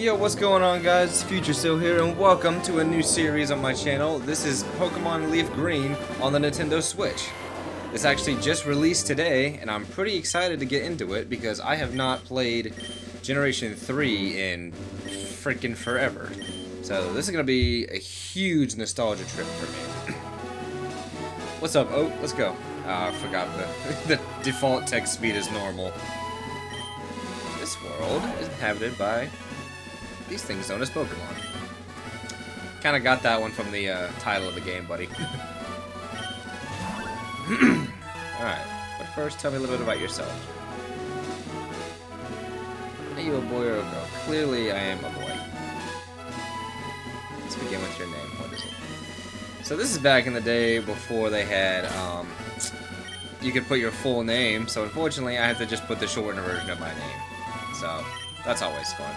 Yo, what's going on, guys? It's Future Still here, and welcome to a new series on my channel. This is Pokemon Leaf Green on the Nintendo Switch. This actually just released today, and I'm pretty excited to get into it because I have not played Generation 3 in freaking forever. So this is going to be a huge nostalgia trip for me. What's up, Oak? Let's go. I forgot the default text speed is normal. This world is inhabited by these things known as Pokemon. Kinda got that one from the title of the game, buddy. Alright, but first tell me a little bit about yourself. Are you a boy or a girl? Clearly I am a boy. Let's begin with your name. What is it? So this is back in the day before they had, you could put your full name, so unfortunately I have to just put the shortened version of my name. So, that's always fun.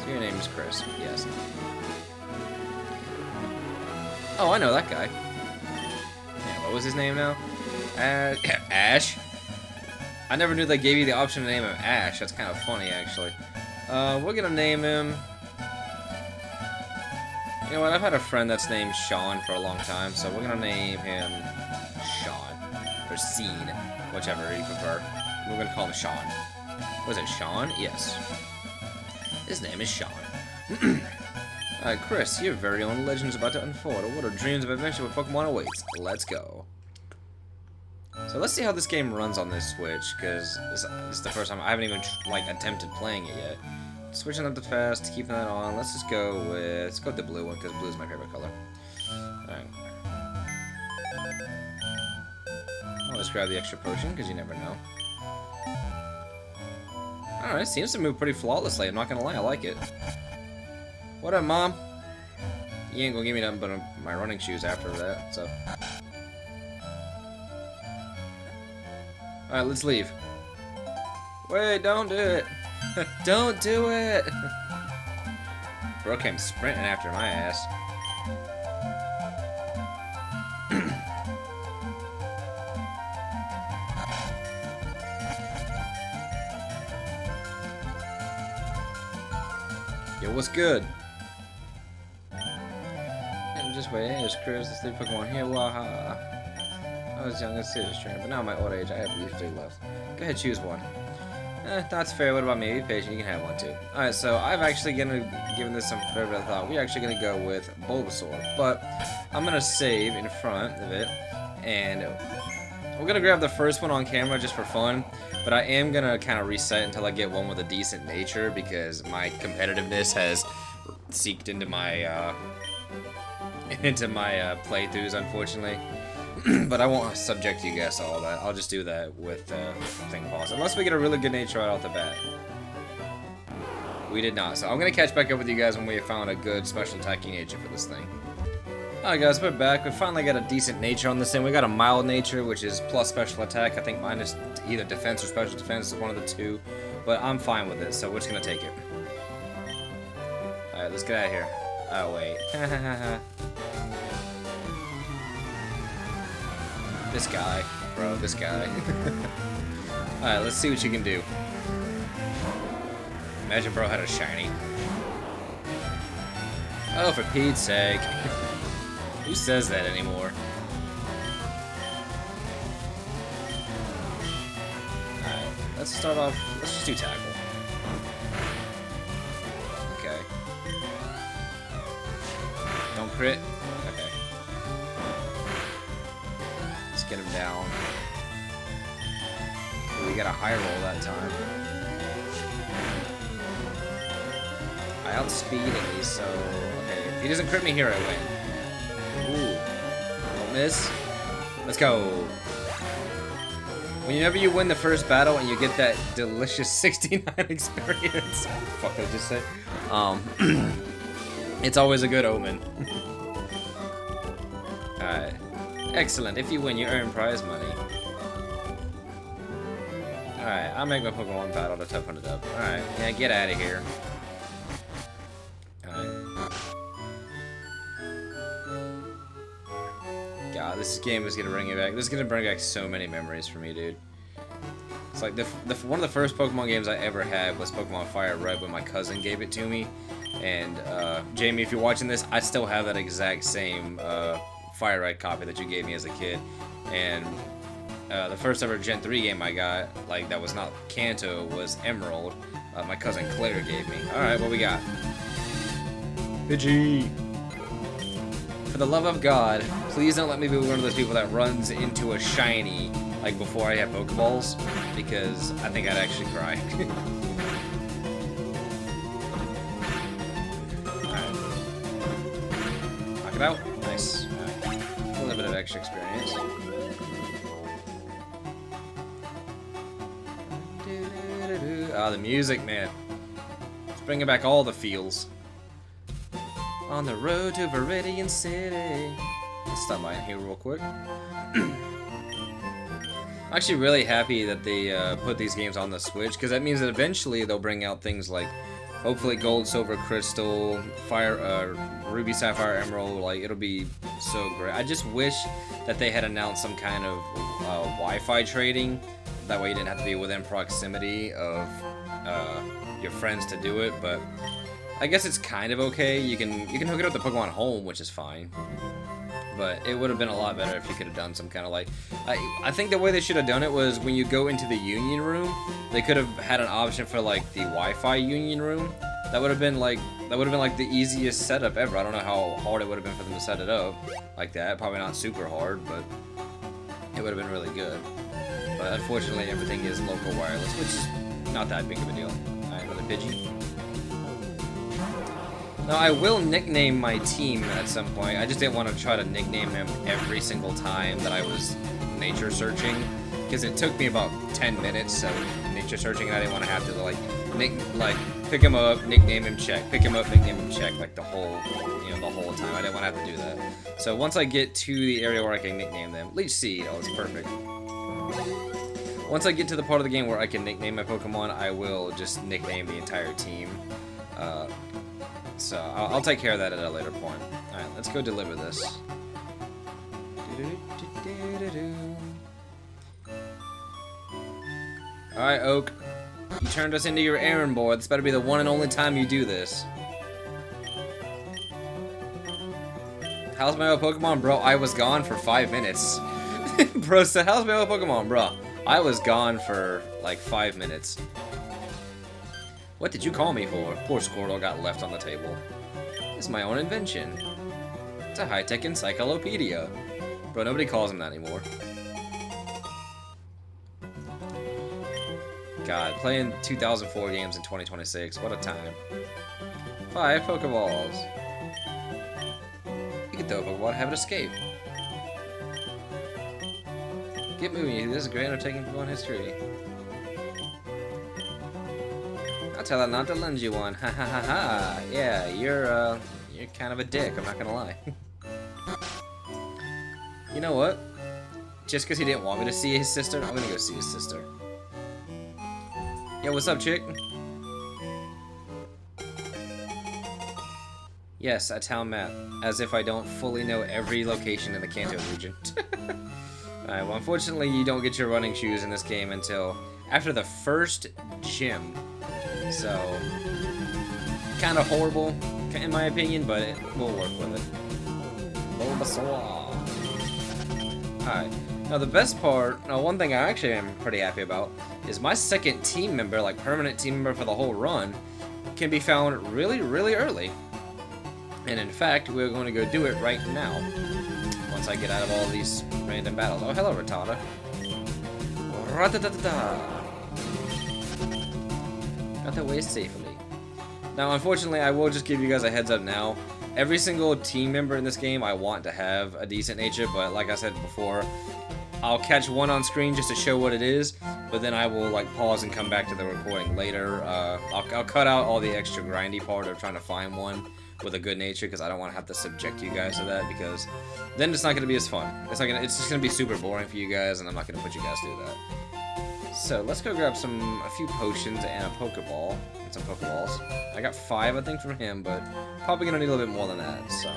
So your name is Chris, yes. Oh, I know that guy. Yeah, what was his name now? Ash? I never knew they gave you the option to name him Ash. That's kind of funny, actually. We're gonna name him... You know what, I've had a friend that's named Sean for a long time, so we're gonna name him Sean. Or Scene, whichever you prefer. We're gonna call him Sean. Was it Sean? Yes. His name is Sean. Chris, your very own legend is about to unfold. A world of dreams of adventure with Pokemon awaits. Let's go. So let's see how this game runs on this Switch, because this is the first time I haven't even attempted playing it yet. Switching up to fast, keeping that on. Let's go with the blue one, because blue is my favorite color. Alright. I'll just grab the extra potion, because you never know. Alright, seems to move pretty flawlessly, I'm not gonna lie, I like it. What up, Mom? You ain't gonna give me nothing but my running shoes after that, so... Alright, let's leave. Wait, don't do it! Don't do it! Bro came sprinting after my ass. Yo, what's good? And just wait, hey, there's Chris, there's 3 Pokemon here, waha. I was young and serious trainer, but now at my old age, I have Leaf 3 left. Go ahead, choose one. That's fair, what about me? Be patient, you can have one too. Alright, so I've actually given this some further thought. We're actually gonna go with Bulbasaur, but I'm gonna save in front of it, and we're gonna grab the first one on camera just for fun. But I am gonna kind of reset until I get one with a decent nature because my competitiveness has seeped into my playthroughs, unfortunately. But I won't subject you guys to all that. I'll just do that with thing pause, unless we get a really good nature right off the bat. We did not, so I'm gonna catch back up with you guys when we have found a good special attacking nature for this thing. Alright guys, we're back. We finally got a decent nature on this thing. We got a mild nature, which is plus special attack. I think mine is either defense or special defense, one of the two. But I'm fine with it, so we're just gonna take it. Alright, let's get out of here. Oh, wait. This guy. Bro, this guy. Alright, let's see what you can do. Imagine bro had a shiny. Oh, for Pete's sake. Who says that anymore? Alright, let's start off. Let's just do tackle. Okay. Don't crit? Okay. Let's get him down. Ooh, we got a high roll that time. I outspeed him, so. Okay, if he doesn't crit me here, I win. Ooh. Don't miss. Let's go. Whenever you win the first battle and you get that delicious 69 experience. Fuck, did I just say? It's always a good omen. Alright. Excellent. If you win, you earn prize money. Alright, I'll make my Pokemon battle to toughen it up. Alright, yeah, get out of here. God, this game is gonna bring me back. This is gonna bring back so many memories for me, dude. It's like one of the first Pokemon games I ever had was Pokemon Fire Red when my cousin gave it to me. And Jamie, if you're watching this, I still have that exact same Fire Red copy that you gave me as a kid. And the first ever Gen 3 game I got, like that was not Kanto, was Emerald. My cousin Claire gave me. Alright, what we got? Pidgey! For the love of God, please don't let me be one of those people that runs into a shiny like before I have Pokeballs, because I think I'd actually cry. Alright. Knock it out. Nice. Right. A little bit of extra experience. Ah, the music, man. It's bringing back all the feels. On the road to Viridian City. Let's stop by in here real quick. I'm actually really happy that they put these games on the Switch, because that means that eventually they'll bring out things like, hopefully Gold, Silver, Crystal, Fire, Ruby, Sapphire, Emerald. Like, it'll be so great. I just wish that they had announced some kind of Wi-Fi trading. That way you didn't have to be within proximity of your friends to do it. But I guess it's kind of okay. You can hook it up to Pokemon Home, which is fine. But it would have been a lot better if you could have done some kind of like... I think the way they should have done it was when you go into the Union Room, they could have had an option for like the Wi-Fi Union Room. That would have been like the easiest setup ever. I don't know how hard it would have been for them to set it up like that. Probably not super hard, but it would have been really good. But unfortunately, everything is local wireless, which is not that big of a deal. Alright, another Pidgey. Now, I will nickname my team at some point. I just didn't want to try to nickname him every single time that I was nature searching, because it took me about 10 minutes of nature searching, and I didn't want to have to pick him up, nickname him, check, pick him up, nickname him, check, like the whole time. I didn't want to have to do that. So once I get to the area where I can nickname them, Leech Seed, oh, it's perfect. Once I get to the part of the game where I can nickname my Pokemon, I will just nickname the entire team. So I'll take care of that at a later point. Alright, let's go deliver this. Alright, Oak. You turned us into your errand boy. This better be the one and only time you do this. How's my old Pokemon, bro? I was gone for 5 minutes. Bro said, how's my old Pokemon, bro? I was gone for like 5 minutes. What did you call me for? Poor Squirtle got left on the table. It's my own invention. It's a high-tech encyclopedia. Bro, nobody calls him that anymore. God, playing 2004 games in 2026. What a time. 5 Pokeballs. You can throw a Pokeball and have it escape. Get moving. This is a great undertaking for Pokemon history. I'll tell her not to lend you one. Ha ha ha ha. Yeah, you're kind of a dick, I'm not gonna lie. You know what? Just because he didn't want me to see his sister, I'm gonna go see his sister. Yo, what's up, chick? Yes, a town map. As if I don't fully know every location in the Kanto region. Alright, well, unfortunately, you don't get your running shoes in this game until after the first gym. So, kind of horrible, in my opinion, but we'll work with it. Bulbasaur. Alright, now the best part, one thing I actually am pretty happy about, is my second team member, like permanent team member for the whole run, can be found really, really early. And in fact, we're going to go do it right now, once I get out of all these random battles. Oh, hello, Rattata. Ratatata. Got away safely. Now, unfortunately, I will just give you guys a heads up now. Every single team member in this game, I want to have a decent nature, but like I said before, I'll catch one on screen just to show what it is, but then I will like pause and come back to the recording later. I'll cut out all the extra grindy part of trying to find one with a good nature, because I don't want to have to subject you guys to that, because then it's not going to be as fun. It's just going to be super boring for you guys, and I'm not going to put you guys through that. So let's go grab a few potions and a Pokeball, and some Pokeballs. I got 5, I think, from him, but probably gonna need a little bit more than that. So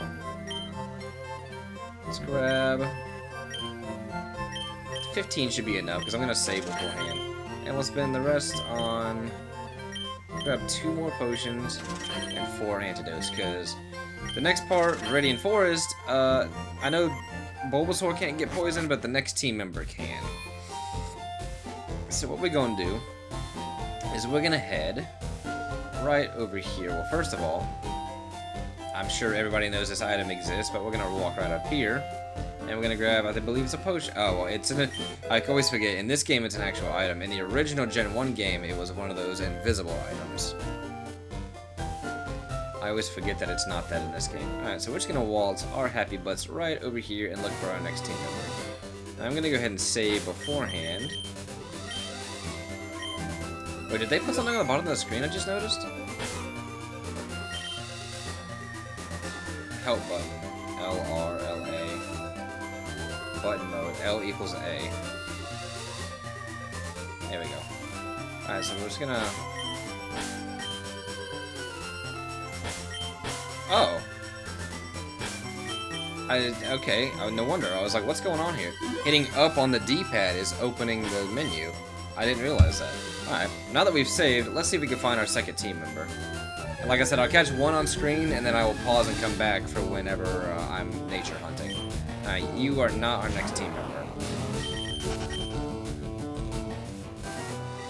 let's grab 15 should be enough, because I'm gonna save beforehand. And we'll spend the rest on... grab 2 more potions and 4 antidotes, because the next part, Viridian Forest, I know Bulbasaur can't get poisoned, but the next team member can. So what we're going to do is we're going to head right over here. Well, first of all, I'm sure everybody knows this item exists, but we're going to walk right up here. And we're going to grab, I believe it's a potion. Oh, well, it's in a... I always forget. In this game, it's an actual item. In the original Gen 1 game, it was one of those invisible items. I always forget that it's not that in this game. Alright, so we're just going to waltz our happy butts right over here and look for our next team member. Now, I'm going to go ahead and save beforehand. Wait, did they put something on the bottom of the screen I just noticed? Help button. L-R-L-A. Button mode. L equals A. There we go. Alright, so we're just gonna... Oh! Okay, no wonder. I was like, what's going on here? Hitting up on the D-pad is opening the menu. I didn't realize that. Alright, now that we've saved, let's see if we can find our second team member. And like I said, I'll catch one on screen, and then I will pause and come back for whenever I'm nature hunting. You are not our next team member.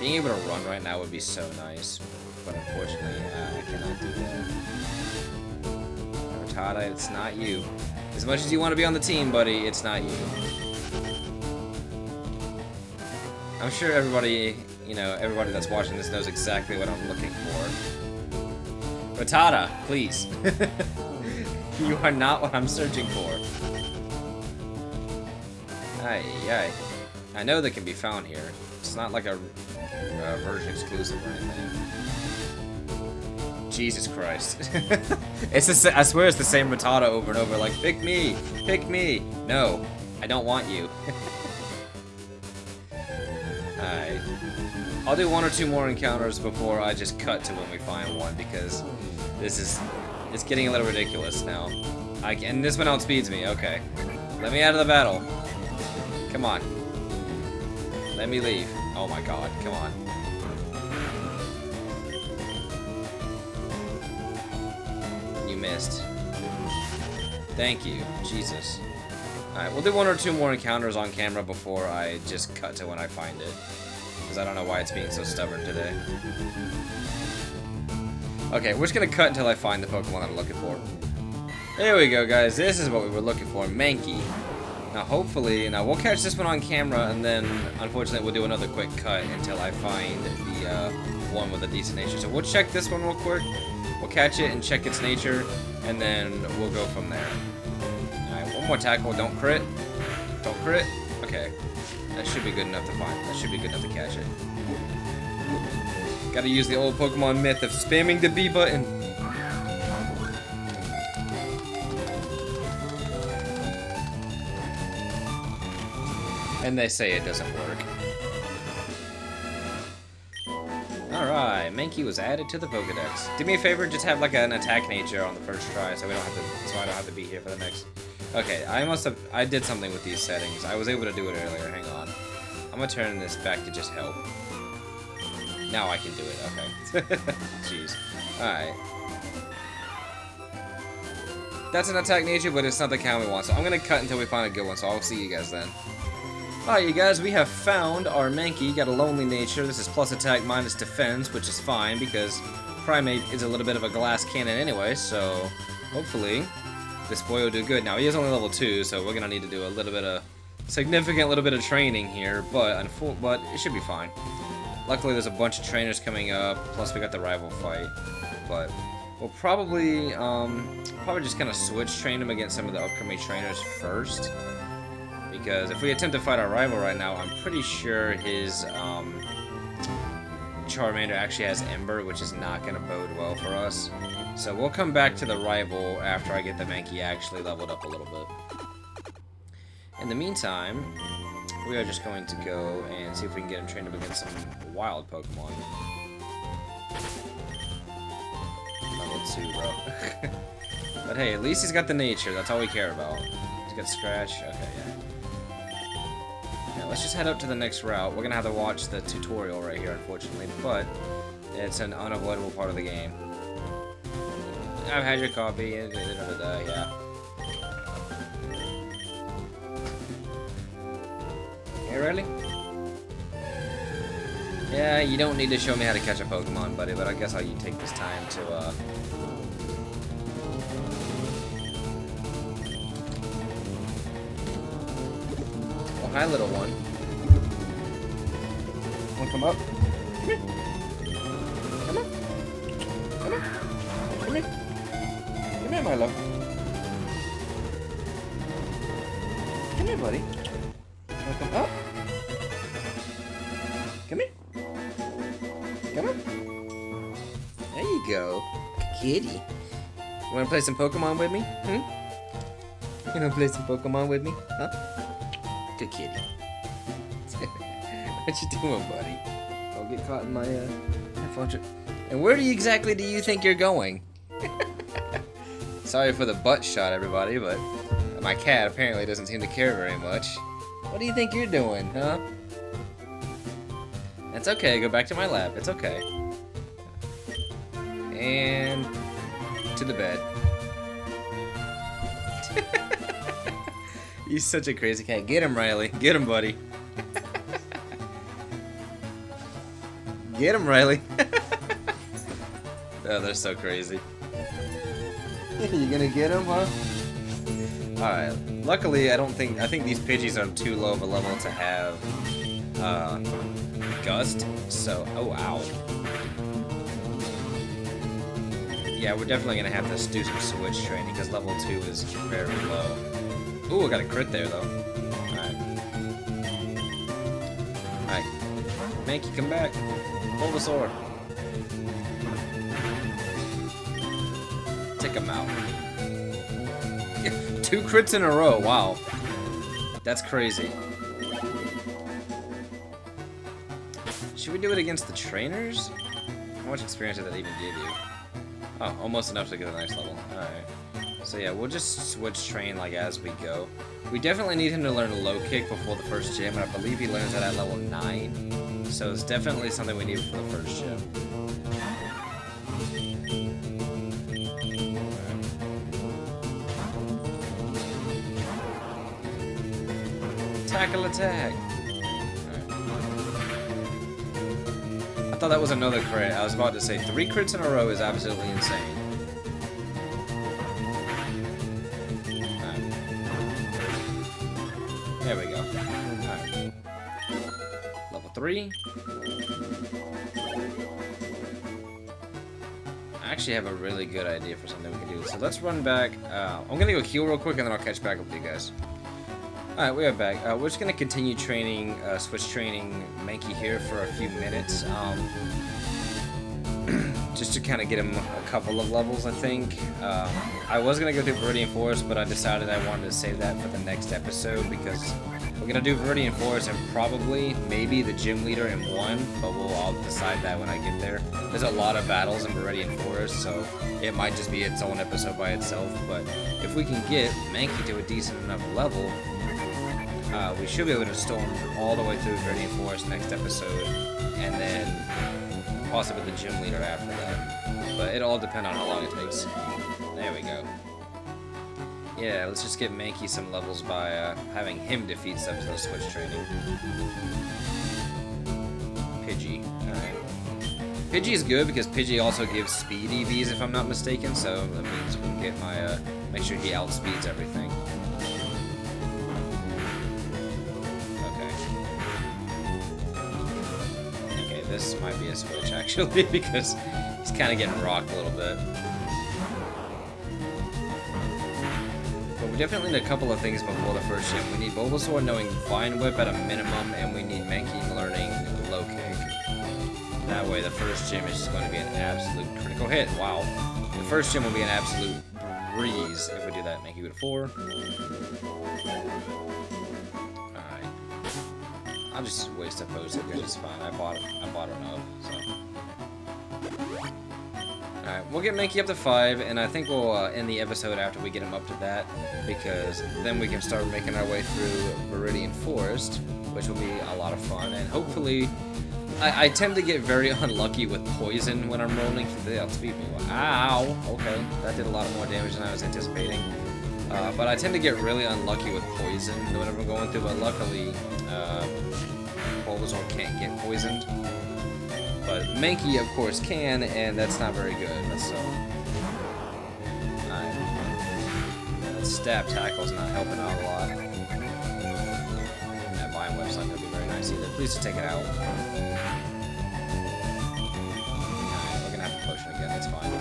Being able to run right now would be so nice, but unfortunately, I cannot do that. Rattata, it's not you. As much as you want to be on the team, buddy, it's not you. I'm sure everybody, you know, everybody that's watching this knows exactly what I'm looking for. Rattata, please. You are not what I'm searching for. Aye. I know they can be found here. It's not like a version exclusive or anything. Jesus Christ. I swear it's the same Rattata over and over, like, pick me! Pick me! No, I don't want you. Alright. I'll do 1 or 2 more encounters before I just cut to when we find one, because it's getting a little ridiculous now. And this one outspeeds me, okay. Let me out of the battle. Come on. Let me leave. Oh my god, come on. You missed. Thank you, Jesus. Alright, we'll do 1 or 2 more encounters on camera before I just cut to when I find it. Because I don't know why it's being so stubborn today. Okay, we're just gonna cut until I find the Pokemon I'm looking for. There we go, guys. This is what we were looking for, Mankey. Now, hopefully, we'll catch this one on camera, and then, unfortunately, we'll do another quick cut until I find the one with a decent nature. So we'll check this one real quick. We'll catch it and check its nature, and then we'll go from there. Alright, one more tackle. Don't crit. Don't crit. Okay. That should be good enough to find. That should be good enough to catch it. Gotta use the old Pokemon myth of spamming the B button. And they say it doesn't work. Alright, Mankey was added to the Pokedex. Do me a favor, just have like an attack nature on the first try so I don't have to be here for the next. Okay, I did something with these settings. I was able to do it earlier, hang on. I'm gonna turn this back to just help. Now I can do it, okay. Jeez. Alright. That's an attack nature, but it's not the kind we want, so I'm gonna cut until we find a good one, so I'll see you guys then. Alright, you guys, we have found our Mankey. Got a lonely nature. This is plus attack minus defense, which is fine because Primate is a little bit of a glass cannon anyway, so hopefully this boy will do good. Now, he is only level 2, so we're gonna need to do a little bit of significant little bit of training here, but it should be fine. Luckily, there's a bunch of trainers coming up, plus we got the rival fight, but we'll probably just kind of switch train him against some of the upcoming trainers first. Because if we attempt to fight our rival right now, I'm pretty sure his Charmander actually has Ember, which is not going to bode well for us. So we'll come back to the rival after I get the Mankey actually leveled up a little bit. In the meantime, we are just going to go and see if we can get him trained up against some wild Pokemon. Level 2, bro. But hey, at least he's got the nature. That's all we care about. He's got Scratch. Okay, yeah. let's just head up to the next route. We're gonna have to watch the tutorial right here, unfortunately, but it's an unavoidable part of the game. I've had your copy, yeah. Hey, really? Yeah, you don't need to show me how to catch a Pokemon, buddy, but I guess I'll take this time to, Oh, hi, little one. Wanna come up? Come here. Come on. Come here. Come here. Come here, my love. Come here, buddy. Wanna come up? Come here. Come on. There you go. Kitty. You wanna play some Pokemon with me? Hmm? You wanna play some Pokemon with me? Huh? Good kitty. What you doing, buddy? I'll get caught in my headphone. And where exactly do you think you're going? Sorry for the butt shot, everybody, but my cat apparently doesn't seem to care very much. What do you think you're doing, huh? It's okay, go back to my lap. It's okay. And to the bed. He's such a crazy cat. Get him, Riley. Get him, buddy. Get him, Riley. Oh, they're so crazy. You gonna get him, huh? Alright. Luckily, I think these Pidgeys are too low of a level to have Gust. So, oh, ow. Yeah, we're definitely gonna have to do some switch training because level 2 is very low. Ooh, I got a crit there, though. Alright. Alright. Mankey, come back. Bulbasaur. Take him out. 2 crits in a row, wow. That's crazy. Should we do it against the trainers? How much experience did that even give you? Oh, almost enough to get to the next level. Alright. So yeah, we'll just switch train like as we go. We definitely need him to learn low kick before the first gym, and I believe he learns that at level 9. So it's definitely something we need for the first gym. Tackle attack! Right. I thought that was another crit. I was about to say 3 crits in a row is absolutely insane. There we go. Alright. Level 3. I actually have a really good idea for something we can do. So let's run back. I'm gonna go heal real quick and then I'll catch back up with you guys. Alright, we are back. We're just gonna continue training, switch training Mankey here for a few minutes. Just to kind of get him a couple of levels, I think. I was going to go through Viridian Forest, but I decided I wanted to save that for the next episode because we're going to do Viridian Forest and probably, maybe the gym leader in one, but I'll decide that when I get there. There's a lot of battles in Viridian Forest, so it might just be its own episode by itself, but if we can get Mankey to a decent enough level, we should be able to storm all the way through Viridian Forest next episode, and then possibly the gym leader after that. But it all depends on how long it takes. There we go. Yeah, let's just get Mankey some levels by having him defeat stuff to the switch training. Pidgey. Alright. Pidgey is good because Pidgey also gives speed EVs if I'm not mistaken, so that means we can get my, make sure he outspeeds everything. This might be a switch, actually, because he's kind of getting rocked a little bit. But we definitely need a couple of things before the first gym. We need Bulbasaur knowing Vine Whip at a minimum, and we need Mankey learning low kick. That way, the first gym is just going to be an absolute critical hit. Wow. The first gym will be an absolute breeze if we do that. Mankey with a 4. I'll just waste a potion because it's fine. I bought enough, so. Alright, we'll get Mankey up to 5, and I think we'll end the episode after we get him up to that, because then we can start making our way through Viridian Forest, which will be a lot of fun, and hopefully... I tend to get very unlucky with poison when I'm rolling. They outspeed me. Ow! Okay, that did a lot more damage than I was anticipating. But I tend to get really unlucky with poison whenever I'm going through, but luckily, Bulbasaur can't get poisoned. But Mankey, of course, can, and that's not very good, so... That stab tackle's not helping out a lot. That Vine Web's not going to be very nice either. Please just take it out. Alright, we're going to have to potion again, that's fine.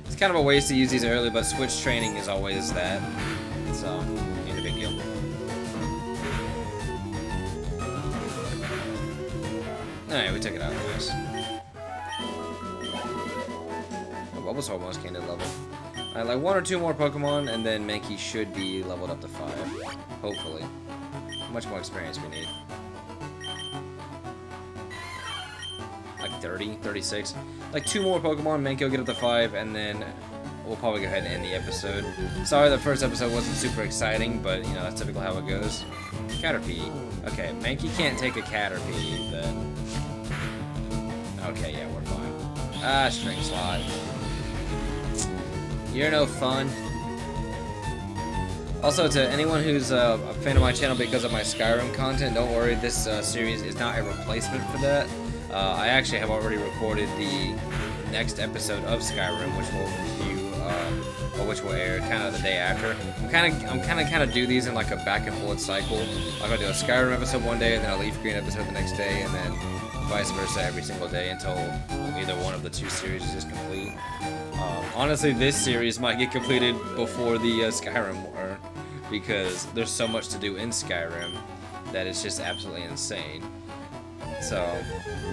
It's kind of a waste to use these early, but switch training is always that. So, ain't a big deal. Alright, we took it out, nice. Bulbasaur almost came to level. Alright, like 1 or 2 more Pokemon, and then Mankey should be leveled up to 5. Hopefully. How much more experience we need? Like 30, 36. Like 2 more Pokemon, Mankey will get up to 5, and then we'll probably go ahead and end the episode. Sorry the first episode wasn't super exciting, but you know, that's typically how it goes. Caterpie. Okay, Mankey can't take a Caterpie, then... Okay, yeah, we're fine. Ah, String Slot. You're no fun. Also, to anyone who's a fan of my channel because of my Skyrim content, don't worry, this series is not a replacement for that. I actually have already recorded the next episode of Skyrim, which will review, or which will air kind of the day after. I'm kind of do these in like a back and forth cycle. I'm gonna do a Skyrim episode one day, and then a LeafGreen episode the next day, and then vice versa every single day until either one of the 2 series is complete. Honestly, this series might get completed before the Skyrim war, because there's so much to do in Skyrim that it's just absolutely insane. So,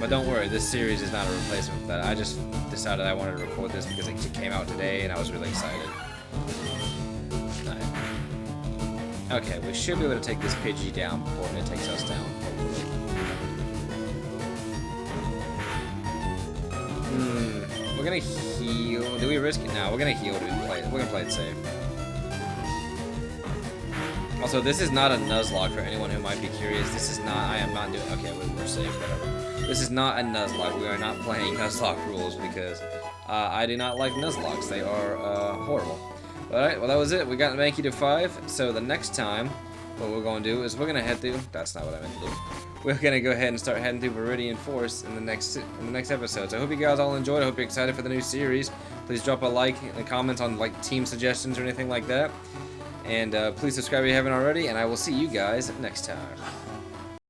but don't worry, this series is not a replacement for that. I just decided I wanted to record this because it came out today and I was really excited. Right. Okay, we should be able to take this Pidgey down before it takes us down, hopefully. We're gonna heal. Do we risk it? No, we're gonna heal. We're gonna play it safe. Also, this is not a Nuzlocke for anyone who might be curious. This is not. I am not doing. Okay, we're safe. Whatever. This is not a Nuzlocke. We are not playing Nuzlocke rules because I do not like Nuzlocks. They are horrible. Alright, well that was it. We got Mankey to 5. So the next time, what we're gonna do is we're gonna head through. That's not what I meant to do. We're gonna go ahead and start heading through Viridian Forest in the next episode. So I hope you guys all enjoyed. I hope you're excited for the new series. Please drop a like and comment on like team suggestions or anything like that. And please subscribe if you haven't already. And I will see you guys next time.